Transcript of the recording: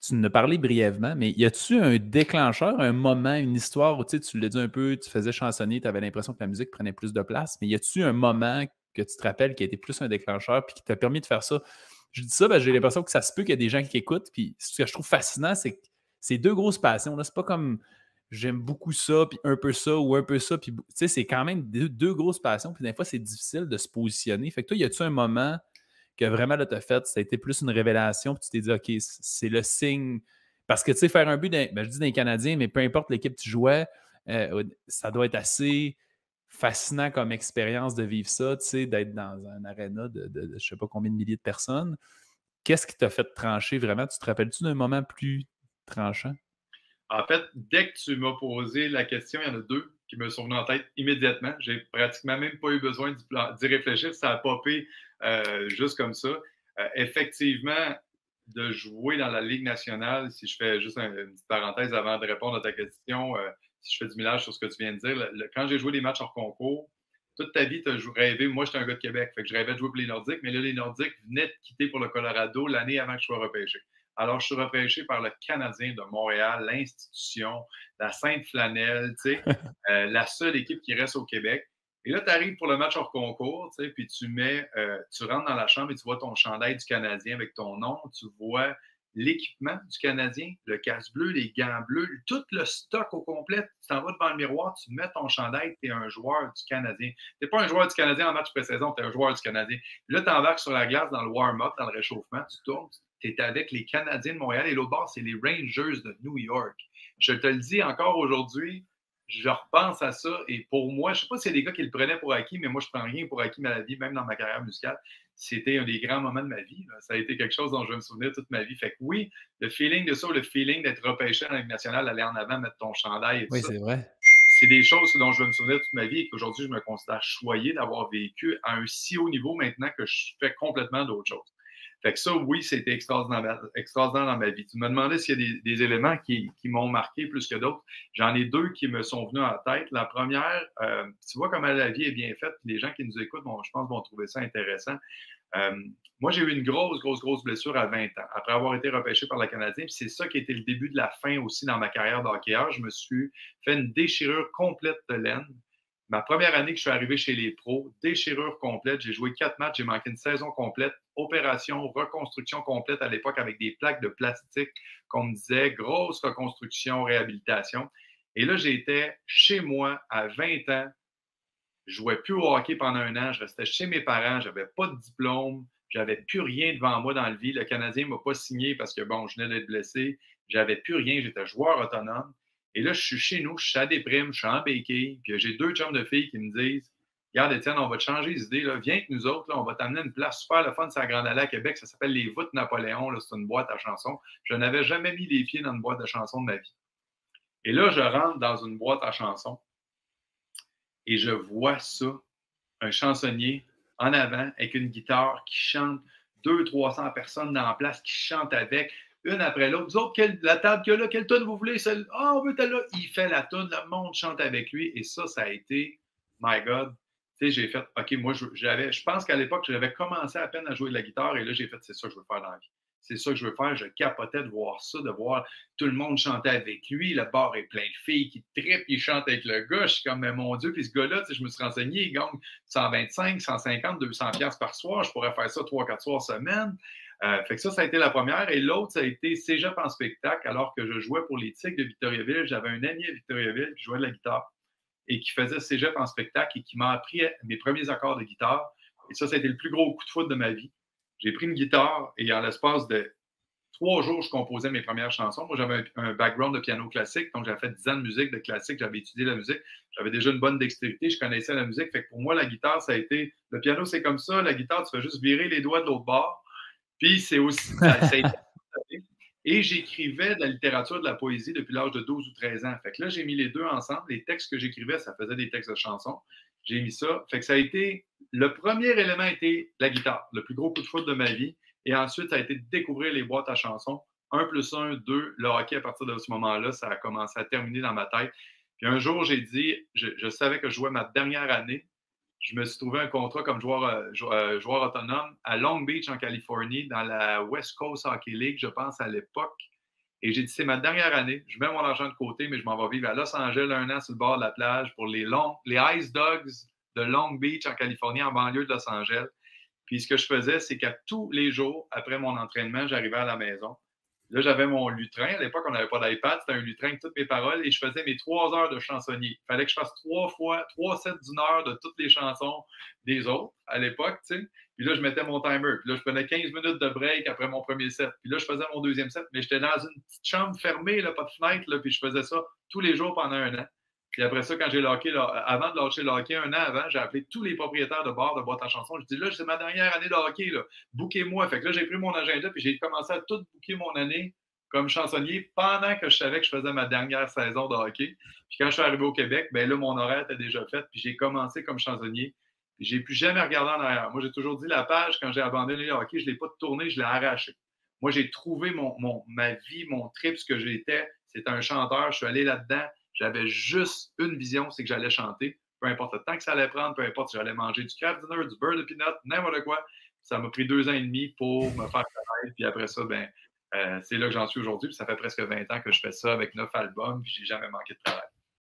tu en as parlé brièvement, mais y a-tu un déclencheur, un moment, une histoire où tu l'as dit un peu, tu faisais chansonner, tu avais l'impression que la musique prenait plus de place, mais y a-tu un moment que tu te rappelles qui a été plus un déclencheur puis qui t'a permis de faire ça? Je dis ça, parce que j'ai l'impression que ça se peut qu'il y a des gens qui écoutent, puis ce que je trouve fascinant, c'est que c'est deux grosses passions. Là. C'est pas comme j'aime beaucoup ça, puis un peu ça, ou un peu ça, puis tu sais, c'est quand même deux grosses passions, puis des fois, c'est difficile de se positionner. Fait que toi, y a-tu un moment que vraiment, là, t'as fait, ça a été plus une révélation, puis tu t'es dit, OK, c'est le signe. Parce que, tu sais, faire un but, je dis d'un Canadien, mais peu importe l'équipe que tu jouais, ça doit être assez fascinant comme expérience de vivre ça, tu sais, d'être dans un aréna de je ne sais pas combien de milliers de personnes. Qu'est-ce qui t'a fait trancher vraiment? Tu te rappelles-tu d'un moment plus tranchant? En fait, dès que tu m'as posé la question, il y en a deux qui me sont venus en tête immédiatement. J'ai pratiquement même pas eu besoin d'y réfléchir. Ça a popé juste comme ça. Effectivement, de jouer dans la Ligue nationale, si je fais juste une petite parenthèse avant de répondre à ta question, si je fais du millage sur ce que tu viens de dire, quand j'ai joué des matchs hors concours, toute ta vie, tu as rêvé. Moi, j'étais un gars de Québec, fait que je rêvais de jouer pour les Nordiques, mais là, les Nordiques venaient de quitter pour le Colorado l'année avant que je sois repêché. Alors, je suis repêché par le Canadien de Montréal, l'institution, la Sainte Flanelle, tu sais, la seule équipe qui reste au Québec. Et là, tu arrives pour le match hors concours, tu sais, puis tu rentres dans la chambre et tu vois ton chandail du Canadien avec ton nom, tu vois l'équipement du Canadien, le casque bleu, les gants bleus, tout le stock au complet. Tu t'en vas devant le miroir, tu mets ton chandail, tu es un joueur du Canadien. Tu n'es pas un joueur du Canadien en match pré-saison, tu es un joueur du Canadien. Puis là, tu embarques sur la glace dans le warm-up, dans le réchauffement, tu tournes, tu es avec les Canadiens de Montréal et l'autre bord, c'est les Rangers de New York. Je te le dis encore aujourd'hui, je repense à ça et pour moi, je ne sais pas si c'est des gars qui le prenaient pour acquis, mais moi, je ne prends rien pour acquis dans la vie, même dans ma carrière musicale. C'était un des grands moments de ma vie. Là. Ça a été quelque chose dont je vais me souvenir toute ma vie. Fait que oui, le feeling de ça, le feeling d'être repêché dans la Ligue nationale, d'aller en avant, mettre ton chandail et tout Oui, ça, c'est vrai. c'est des choses dont je vais me souvenir toute ma vie et qu'aujourd'hui, je me considère choyé d'avoir vécu à un si haut niveau maintenant que je fais complètement d'autres choses. Fait que ça, oui, c'était extraordinaire dans ma vie. Tu me demandais s'il y a des éléments qui m'ont marqué plus que d'autres. J'en ai deux qui me sont venus en tête. La première, tu vois comment la vie est bien faite. Les gens qui nous écoutent, je pense, vont trouver ça intéressant. Euh, Moi, j'ai eu une grosse blessure à 20 ans, après avoir été repêché par le Canadien. Puis c'est ça qui était le début de la fin aussi dans ma carrière d'hockeyeur. Je me suis fait une déchirure complète de laine. Ma première année que je suis arrivé chez les pros, déchirure complète. J'ai joué 4 matchs, j'ai manqué une saison complète. Opération, reconstruction complète à l'époque avec des plaques de plastique, qu'on me disait, grosse reconstruction, réhabilitation. Et là, j'étais chez moi à 20 ans. Je jouais plus au hockey pendant un an. Je restais chez mes parents. Je n'avais pas de diplôme. J'avais plus rien devant moi dans la vie. Le Canadien ne m'a pas signé parce que, bon, je venais d'être blessé. J'avais plus rien. J'étais joueur autonome. Et là, je suis chez nous. Je suis à des primes. Je suis en béquille. Puis j'ai deux chums de filles qui me disent, regarde, Étienne, on va te changer les idées. Là. Viens avec nous autres. Là, on va t'amener à une place super le fun, c'est à Grande Allée à Québec. Ça s'appelle les Voûtes Napoléon. Là, c'est une boîte à chansons. Je n'avais jamais mis les pieds dans une boîte de chansons de ma vie. Et là, je rentre dans une boîte à chansons et je vois ça, un chansonnier en avant avec une guitare qui chante, 200-300 personnes dans la place qui chantent avec, une après l'autre. Vous autres, la table qu'il y a là, quelle toune vous voulez? Ah, on veut telle là. Il fait la toune, le monde chante avec lui. Et ça a été, my God. Tu sais, j'ai fait, OK, moi, je pense qu'à l'époque, j'avais commencé à peine à jouer de la guitare et là, j'ai fait, c'est ça que je veux faire dans la vie. C'est ça que je veux faire. Je capotais de voir ça, de voir tout le monde chanter avec lui. Le bar est plein de filles qui trippent, ils chantent avec le gars. Je suis comme, mais mon Dieu, puis ce gars-là, je me suis renseigné, il gagne 125, 150, 200 pièces par soir. Je pourrais faire ça 3-4 soirs semaine. Fait que ça a été la première. Et l'autre, ça a été Cégep en spectacle, alors que je jouais pour les Tigres de Victoriaville. J'avais un ami à Victoriaville qui jouait de la guitare et qui faisait Cégep en spectacle et qui m'a appris mes premiers accords de guitare. Et ça a été le plus gros coup de foudre de ma vie. J'ai pris une guitare et en l'espace de 3 jours, je composais mes premières chansons. Moi, j'avais un background de piano classique, donc j'avais fait 10 ans de musique, de classique, j'avais étudié la musique, j'avais déjà une bonne dextérité, je connaissais la musique. Fait que pour moi, la guitare, ça a été, le piano, c'est comme ça, la guitare, tu fais juste virer les doigts de l'autre bord. Puis c'est aussi, ça a été. Et j'écrivais de la littérature, de la poésie depuis l'âge de 12 ou 13 ans. Fait que là, j'ai mis les deux ensemble. Les textes que j'écrivais, ça faisait des textes de chansons. J'ai mis ça. Fait que ça a été, le premier élément a été la guitare, le plus gros coup de foudre de ma vie. Et ensuite, ça a été de découvrir les boîtes à chansons. 1+1, 2, le hockey, à partir de ce moment-là, ça a commencé à terminer dans ma tête. Puis un jour, j'ai dit, je savais que je jouais ma dernière année. Je me suis trouvé un contrat comme joueur autonome à Long Beach, en Californie, dans la West Coast Hockey League, je pense, à l'époque. Et j'ai dit, c'est ma dernière année, je mets mon argent de côté, mais je m'en vais vivre à Los Angeles 1 an sur le bord de la plage pour les Ice Dogs de Long Beach en Californie, en banlieue de Los Angeles. Puis ce que je faisais, c'est qu'à tous les jours, après mon entraînement, j'arrivais à la maison. Là, j'avais mon lutrin. À l'époque, on n'avait pas d'iPad. C'était un lutrin avec toutes mes paroles et je faisais mes 3 heures de chansonnier. Il fallait que je fasse 3 sets d'une heure de toutes les chansons des autres à l'époque, tu sais. Puis là, je mettais mon timer. Puis là, je prenais 15 minutes de break après mon premier set. Puis là, je faisais mon deuxième set. Mais j'étais dans une petite chambre fermée, là, pas de fenêtre. Là, puis je faisais ça tous les jours pendant 1 an. Puis après ça, quand j'ai locké, avant de lâcher le hockey, 1 an avant, j'ai appelé tous les propriétaires de bars de boîte à chansons. Je dis là, c'est ma dernière année de hockey, là. Booké-moi. Fait que là, j'ai pris mon agenda, puis j'ai commencé à tout booker mon année comme chansonnier pendant que je savais que je faisais ma dernière saison de hockey. Puis quand je suis arrivé au Québec, ben là, mon horaire était déjà fait, puis j'ai commencé comme chansonnier. Puis j'ai plus jamais regardé en arrière. Moi, j'ai toujours dit la page, quand j'ai abandonné le hockey, je ne l'ai pas tournée, je l'ai arrachée. Moi, j'ai trouvé ma vie, mon trip, ce que j'étais. C'était un chanteur, je suis allé là-dedans. J'avais juste une vision, c'est que j'allais chanter. Peu importe le temps que ça allait prendre, peu importe si j'allais manger du craft dinner, du beurre de peanut, n'importe quoi. Ça m'a pris 2 ans et demi pour me faire connaître. Puis après ça, ben, c'est là que j'en suis aujourd'hui. Puis ça fait presque 20 ans que je fais ça avec 9 albums. Puis j'ai jamais manqué de travail.